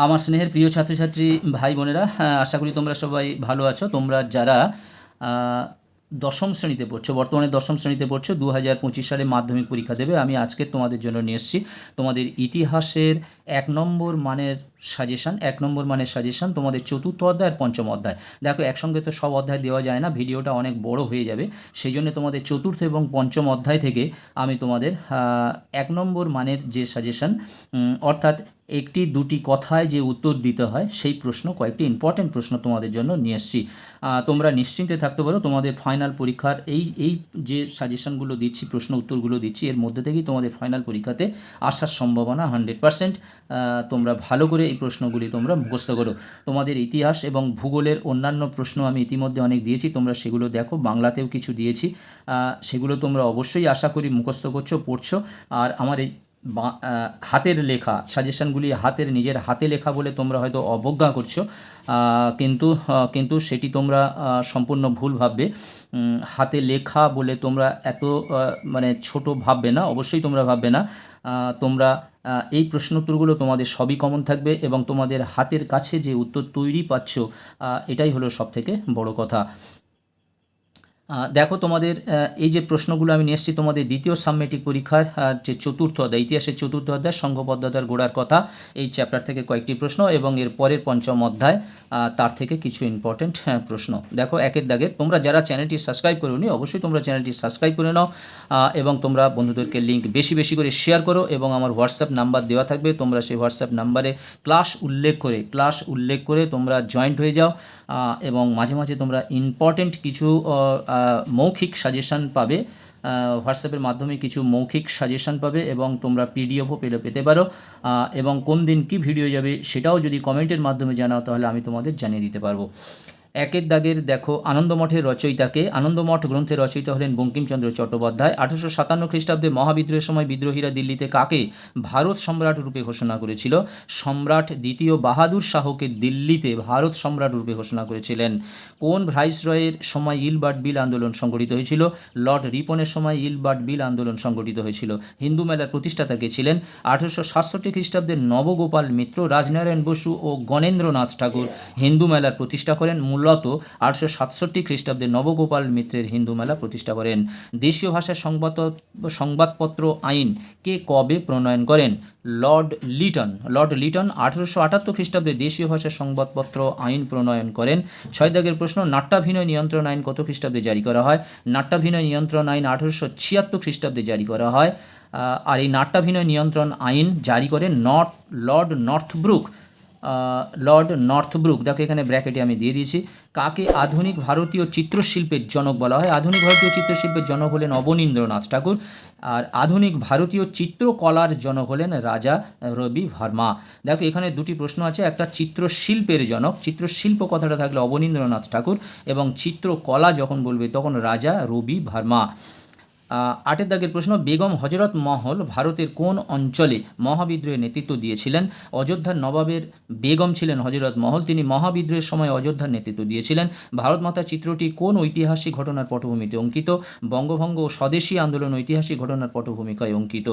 আমার স্নেহের প্রিয় ছাত্রছাত্রী ভাই বোনেরা, আশা করি তোমরা সবাই ভালো আছো। তোমরা যারা দশম শ্রেণীতে পড়ছো, বর্তমানে দশম শ্রেণীতে পড়ছো, 2025 সালে মাধ্যমিক পরীক্ষা দেবে, আমি আজকে তোমাদের জন্য নিয়ে এসেছি তোমাদের ইতিহাসের 1 নম্বর মানের সাজেশান তোমাদের চতুর্থ অধ্যায় আর পঞ্চম অধ্যায়। দেখো, একসঙ্গে তো সব অধ্যায় দেওয়া যায় না, ভিডিওটা অনেক বড় হয়ে যাবে, সেই জন্য তোমাদের চতুর্থ এবং পঞ্চম অধ্যায় থেকে আমি তোমাদের 1 নম্বর মানের যে সাজেশান, অর্থাৎ একটি দুটি কথায় যে উত্তর দিতে হয় সেই প্রশ্ন, কয়েকটি ইম্পর্টেন্ট প্রশ্ন তোমাদের জন্য নিয়ে এসেছি। তোমরা নিশ্চিন্তে থাকতে পারো, তোমাদের ফাইনাল পরীক্ষার এই যে সাজেশনগুলো দিচ্ছি, প্রশ্ন উত্তরগুলো দিচ্ছি, এর মধ্যে থেকেই তোমাদের ফাইনাল পরীক্ষাতে আসার সম্ভাবনা 100%। তোমরা ভালো করে এই প্রশ্নগুলি তোমরা মুখস্থ করো। তোমাদের ইতিহাস এবং ভূগোলের অন্যান্য প্রশ্ন আমি ইতিমধ্যে অনেক দিয়েছি, তোমরা সেগুলো দেখো, বাংলাতেও কিছু দিয়েছি, সেগুলো তোমরা অবশ্যই আশা করি মুখস্থ করছো, পড়ছো। আর আমার এই হাতের লেখা সাজেশনগুলি নিজের হাতে লেখা বলে তোমরা হয়তো অবজ্ঞা করছো, কিন্তু সেটি তোমরা সম্পূর্ণ ভুল ভাববে। হাতে লেখা বলে তোমরা এত মানে ছোট ভাববে না, অবশ্যই তোমরা ভাববে না। তোমরা এই প্রশ্ন উত্তরগুলো তোমাদের সবই কমন থাকবে এবং তোমাদের হাতের কাছে যে উত্তর তৈরি পাচ্ছ, এটাই হলো সবথেকে বড় কথা। দেখো, তোমাদের এই যে প্রশ্নগুলো আমি নিয়ে এসেছি তোমাদের দ্বিতীয় সাবমেট্রিক পরীক্ষার যে চতুর্থ অধ্যায়, ইতিহাসের চতুর্থ অধ্যায় সংঘবদ্ধতার গোড়ার কথা, এই চ্যাপ্টার থেকে কয়েকটি প্রশ্ন এবং এর পরের পঞ্চম অধ্যায় তার থেকে কিছু ইম্পর্টেন্ট প্রশ্ন। দেখো, একের দাগে, তোমরা যারা চ্যানেলটি সাবস্ক্রাইব করোনি অবশ্যই তোমরা চ্যানেলটি সাবস্ক্রাইব করে নাও এবং তোমরা বন্ধুদেরকে লিঙ্ক বেশি বেশি করে শেয়ার করো এবং আমার হোয়াটসঅ্যাপ নাম্বার দেওয়া থাকবে, তোমরা সেই হোয়াটসঅ্যাপ নাম্বারে ক্লাস উল্লেখ করে তোমরা জয়েন্ট হয়ে যাও এবং মাঝে মাঝে তোমরা ইম্পর্টেন্ট কিছু মৌখিক সাজেশান পাবে, হোয়াটসঅ্যাপের মাধ্যমে কিছু মৌখিক সাজেশান পাবে এবং তোমরা পিডিএফও পেতে পারো। এবং কোন দিন কি ভিডিও যাবে সেটাও যদি কমেন্টের মাধ্যমে জানাও তাহলে আমি তোমাদের জানিয়ে দিতে পারবো। একের দাগের দেখো, আনন্দমঠের রচয়িতাকে। আনন্দমঠ গ্রন্থের রচয়িতা হলেন বঙ্কিমচন্দ্র চট্টোপাধ্যায়। 1857 খ্রিস্টাব্দে মহাবিদ্রোহের সময় বিদ্রোহীরা দিল্লিতে কাকে ভারত সম্রাট রূপে ঘোষণা করেছিল? সম্রাট দ্বিতীয় বাহাদুর শাহকে দিল্লিতে ভারত সম্রাট রূপে ঘোষণা করেছিলেন। কোন ভাইসরয়ের সময় ইলবার্ট বিল আন্দোলন সংগঠিত হয়েছিল? লর্ড রিপনের সময় ইলবার্ট বিল আন্দোলন সংগঠিত হয়েছিল। হিন্দু মেলার প্রতিষ্ঠাতা কে ছিলেন? 1867 খ্রিস্টাব্দে নবগোপাল মিত্র, রাজনারায়ণ বসু ও গণেন্দ্রনাথ ঠাকুর হিন্দু মেলার প্রতিষ্ঠা করেন। মূলত 1867 খ্রিস্টাব্দে নবগোপাল মিত্রের হিন্দু মেলা প্রতিষ্ঠা করেন। দেশীয় ভাষার সংবাদপত্র আইন কে কবে প্রণয়ন করেন? লর্ড লিটন 1878 খ্রিস্টাব্দে দেশীয় ভাষার সংবাদপত্র আইন প্রণয়ন করেন। 6 দাগের প্রশ্ন, নাট্যাভিনয় নিয়ন্ত্রণ আইন কত খ্রিস্টাব্দে জারি করা হয়? নাট্যাভিনয় নিয়ন্ত্রণ আইন 1876 খ্রিস্টাব্দে জারি করা হয়। আর এই নাট্যাভিনয় নিয়ন্ত্রণ আইন জারি করেন লর্ড নর্থব্রুক। দেখো, এখানে ব্র্যাকেটে আমি দিয়ে দিয়েছি। কাকে আধুনিক ভারতীয় চিত্রশিল্পের জনক বলা হয়? আধুনিক ভারতীয় চিত্রশিল্পের জনক হলেন অবনীন্দ্রনাথ ঠাকুর। আর আধুনিক ভারতীয় চিত্রকলার জনক হলেন রাজা রবি ভার্মা। দেখো, এখানে দুটি প্রশ্ন আছে, একটা চিত্রশিল্পের জনক, চিত্রশিল্প কথাটা থাকলে অবনীন্দ্রনাথ ঠাকুর, এবং চিত্রকলা যখন বলবে তখন রাজা রবি ভার্মা। 8 দাগের প্রশ্ন, বেগম হজরত মহল ভারতের কোন অঞ্চলে মহাবিদ্রোহের নেতৃত্ব দিয়েছিলেন? অযোধ্যার নবাবের বেগম ছিলেন হজরত মহল, তিনি মহাবিদ্রোহের সময় অযোধ্যার নেতৃত্ব দিয়েছিলেন। ভারত মাতা চিত্রটি কোন ঐতিহাসিক ঘটনার পটভূমিতে অঙ্কিত? বঙ্গভঙ্গ ও স্বদেশী আন্দোলন ঐতিহাসিক ঘটনার পটভূমিকায় অঙ্কিত।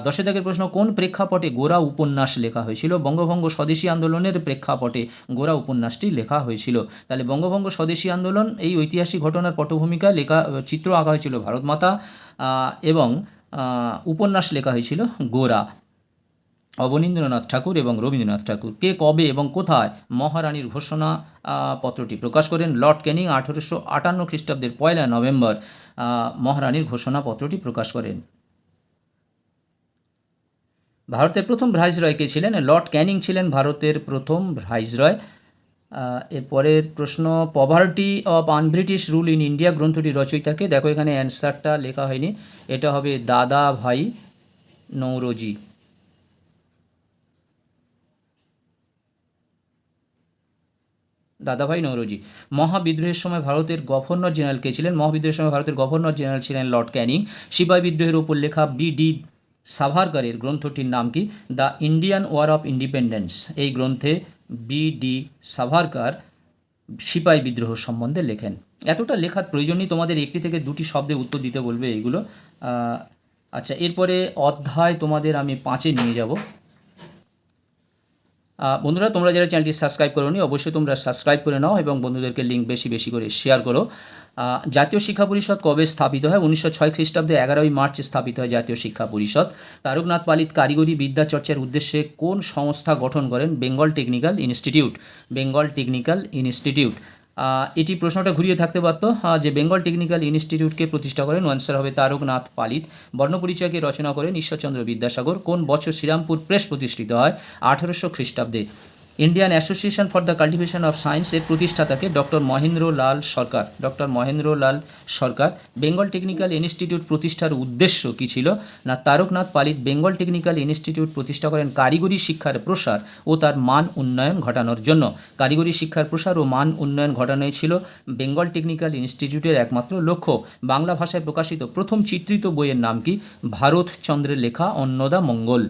10 দাগের প্রশ্ন, কোন প্রেক্ষাপটে গোরা উপন্যাস লেখা হয়েছিল? বঙ্গভঙ্গ স্বদেশী আন্দোলনের প্রেক্ষাপটে গোরা উপন্যাসটি লেখা হয়েছিল। তাহলে বঙ্গভঙ্গ স্বদেশী আন্দোলন এই ঐতিহাসিক ঘটনার পটভূমিকায় চিত্র আঁকা হয়েছিল ভারত মাতা এবং উপন্যাস লেখা হয়েছিল গোরা। অবনীন্দ্রনাথ ঠাকুর এবং রবীন্দ্রনাথ ঠাকুর। কে কবে এবং কোথায় মহারানীর ঘোষণা পত্রটি প্রকাশ করেন? লর্ড ক্যানিং 1858 খ্রিস্টাব্দের 1 নভেম্বর মহারানীর ঘোষণাপত্রটি প্রকাশ করেন। ভারতের প্রথম ভাইসরয় কে ছিলেন? লর্ড ক্যানিং ছিলেন ভারতের প্রথম ভাইসরয়। এরপরের প্রশ্ন, poverty of unBritish rule in India গ্রন্থটির রচয়িতাকে। দেখো, এখানে অ্যান্সারটা লেখা হয়নি, এটা হবে দাদাভাই নৌরোজি। মহাবিদ্রোহের সময় ভারতের গভর্নর জেনারেল কে ছিলেন? মহাবিদ্রোহের সময় ভারতের গভর্নর জেনারেল ছিলেন লর্ড ক্যানিং। সিপাহি বিদ্রোহের উপর লেখা বি.ডি. সাভারকরের গ্রন্থটির নাম কি? The Indian War of Independence. এই গ্রন্থে বি.ডি. সাভারকর সিপাহি বিদ্রোহ সম্বন্ধে লেখেন। এতটা লেখার প্রয়োজন নেই, তোমাদের একটি থেকে দুটি শব্দে উত্তর দিতে বলবে এইগুলো। আচ্ছা, এরপরে অধ্যায় তোমাদের আমি 5-এ নিয়ে যাব। বন্ধুরা, তোমরা যারা চ্যানেলটি সাবস্ক্রাইব করোনি অবশ্যই তোমরা সাবস্ক্রাইব করে নাও এবং বন্ধুদেরকে লিঙ্ক বেশি বেশি করে শেয়ার করো। জাতীয় শিক্ষা পরিষদ কবে স্থাপিত হয়? 1906 খ্রিস্টাব্দে 11ই মার্চ স্থাপিত হয় জাতীয় শিক্ষা পরিষদ। তারকনাথ পালিত কারিগরি বিদ্যা চর্চার উদ্দেশ্যে কোন সংস্থা গঠন করেন? Bengal technical institute. Bengal technical institute. এটি প্রশ্নটা ঘুরিয়ে থাকতে পারতো যে বেঙ্গল টেকনিক্যাল ইনস্টিটিউটকে প্রতিষ্ঠা করেন, আনসার হবে তারকনাথ পালিত। বর্ণপরিচয়কে রচনা করেন ঈশ্বরচন্দ্র বিদ্যাসাগর। কোন বছর শ্রীরামপুর প্রেস প্রতিষ্ঠিত হয়? 1800 খ্রিস্টাব্দে। Indian association for the cultivation of science এর প্রতিষ্ঠাতাকে ডক্টর মহেন্দ্র লাল সরকার। ডক্টর মহেন্দ্র লাল সরকার। বেঙ্গল টেকনিক্যাল ইনস্টিটিউট প্রতিষ্ঠার উদ্দেশ্য কী ছিল? না, তারকনাথ পালিত বেঙ্গল টেকনিক্যাল ইনস্টিটিউট প্রতিষ্ঠা করেন কারিগরি শিক্ষার প্রসার ও তার মান উন্নয়ন ঘটানোর জন্য। কারিগরি শিক্ষার প্রসার ও মান উন্নয়ন ঘটানোই ছিল বেঙ্গল টেকনিক্যাল ইনস্টিটিউটের একমাত্র লক্ষ্য। বাংলা ভাষায় প্রকাশিত প্রথম চিত্রিত বইয়ের নাম কি? ভারতচন্দ্রের লেখা অন্নদা মঙ্গল।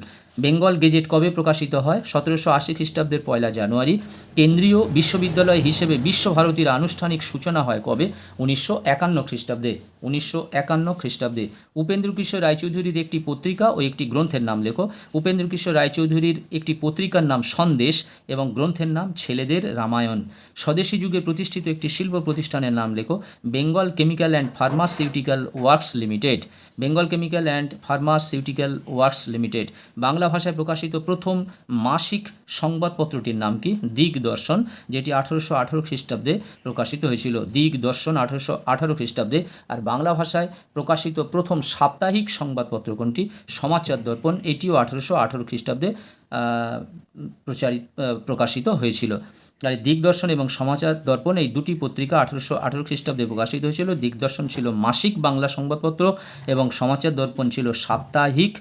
বেঙ্গল গেজেট কবে প্রকাশিত হয়? 1780 খ্রিস্টাব্দের 1 জানুয়ারি। কেন্দ্রীয় বিশ্ববিদ্যালয় হিসেবে বিশ্বভারতীর আনুষ্ঠানিক সূচনা হয় কবে? 1951 খ্রিস্টাব্দে। 1951 খ্রিস্টাব্দে। উপেন্দ্র কিশোর রায়চৌধুরীর একটি পত্রিকা ও একটি গ্রন্থের নাম লেখো। উপেন্দ্র কিশোর রায়চৌধুরীর একটি পত্রিকার নাম সন্দেশ এবং গ্রন্থের নাম ছেলেদের রামায়ণ। স্বদেশী যুগে প্রতিষ্ঠিত একটি শিল্প প্রতিষ্ঠানের নাম লেখো। Bengal chemical and pharmaceutical works limited. Bengal chemical and pharmaceutical works limited. Bangla ভাষায় প্রকাশিত প্রথম মাসিক সংবাদপত্রটির নাম কি? দিগদর্শন, যেটি 1818 খ্রিস্টাব্দে প্রকাশিত হয়েছিল। দিগদর্শন 1818 খ্রিস্টাব্দে। আর বাংলা ভাষায় প্রকাশিত প্রথম সাপ্তাহিক সংবাদপত্র কোনটি? সমাচার দর্পণ, এটিও 1818 খ্রিস্টাব্দে প্রকাশিত হয়েছিল। তাই দিগদর্শন এবং সমাচার দর্পণ এই দুটি পত্রিকা 1818 খ্রিস্টাব্দে প্রকাশিত হয়েছিল। দিগদর্শন ছিল মাসিক বাংলা সংবাদপত্র এবং সমাচার দর্পণ ছিল সাপ্তাহিক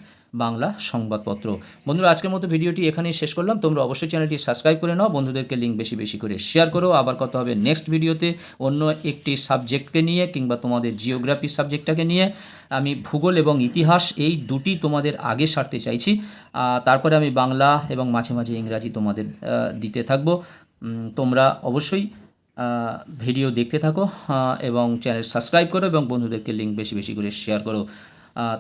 বাংলা সংবাদপত্র। বন্ধুরা, আজকের মতো ভিডিওটি এখানেই শেষ করলাম। তোমরা অবশ্যই চ্যানেলটি সাবস্ক্রাইব করে নাও, বন্ধুদেরকে লিঙ্ক বেশি বেশি করে শেয়ার করো। আবার কথা হবে নেক্সট ভিডিওতে অন্য একটি সাবজেক্টকে নিয়ে, কিংবা তোমাদের জিওগ্রাফি সাবজেক্টটাকে নিয়ে। আমি ভূগোল এবং ইতিহাস এই দুটি তোমাদের আগে সারতে চাইছি, তারপরে আমি বাংলা এবং মাঝে মাঝে ইংরাজি তোমাদের দিতে থাকবো। তোমরা অবশ্যই ভিডিও দেখতে থাকো এবং চ্যানেল সাবস্ক্রাইব করো এবং বন্ধুদেরকে লিঙ্ক বেশি বেশি করে শেয়ার করো।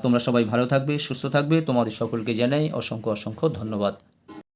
তোমরা সবাই ভালো থাকবে, সুস্থ থাকবে। তোমাদের সকলকে জানাই অসংখ্য অসংখ্য ধন্যবাদ।